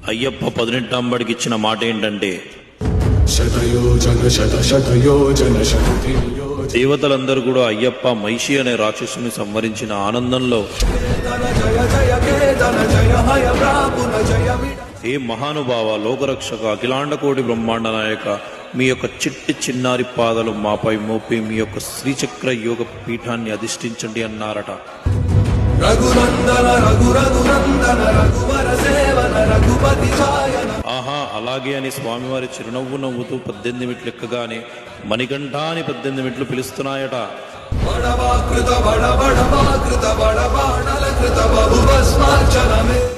అయ్యప్ప 18 ఇచ్చిన మాట ఏంటంటే, దేవతలందరూ కూడా అయ్యప్ప మహిషి అనే రాక్షసుని సంవరించిన ఆనందంలో, ఏ మహానుభావ, లోకరక్షక, అఖిలాండ కోటి బ్రహ్మాండ నాయక, మీ యొక్క చిట్టి చిన్నారి పాదలు మాపై మోపి మీ యొక్క శ్రీచక్ర యోగ పీఠాన్ని అధిష్ఠించండి అన్నారట. ఆహా, అలాగే అని స్వామివారి చిరునవ్వు నవ్వుతూ 18 మెట్లు ఎక్కగానే మణికంఠ అని 18 మెట్లు పిలుస్తున్నాయట.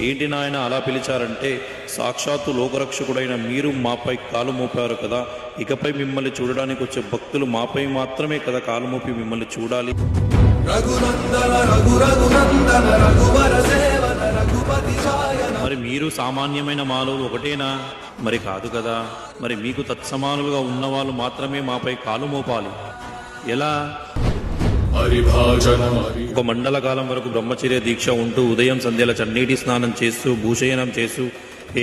ఏంటి నాయన అలా పిలిచారంటే, సాక్షాత్తు లోకరక్షకుడైన మీరు మాపై కాలు మోపారు కదా, ఇకపై మిమ్మల్ని చూడడానికి వచ్చే భక్తులు మాపై మాత్రమే కదా కాలు మోపి మిమ్మల్ని చూడాలి. మరి మీరు సామాన్యమైన మానవులు ఒకటేనా? మరి కాదు కదా. మరి మీకు తత్సమానులుగా ఉన్నవాళ్ళు మాత్రమే మాపై కాలు మోపాలి. ఎలా? ఒక మండల కాలం వరకు బ్రహ్మచర్య దీక్ష ఉంటూ ఉదయం సంధ్యల చన్నీటి స్నానం చేస్తూ భూషయనం చేస్తూ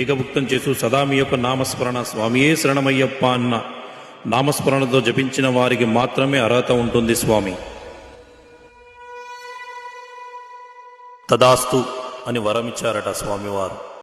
ఏకభుక్తం చేస్తూ సదా మీ యొక్క నామస్మరణ, స్వామియే శరణమయ్యప్ప అన్న నామస్మరణతో జపించిన వారికి మాత్రమే అర్హత ఉంటుంది స్వామి. తదాస్తు అని వరమిచ్చారట స్వామివారు.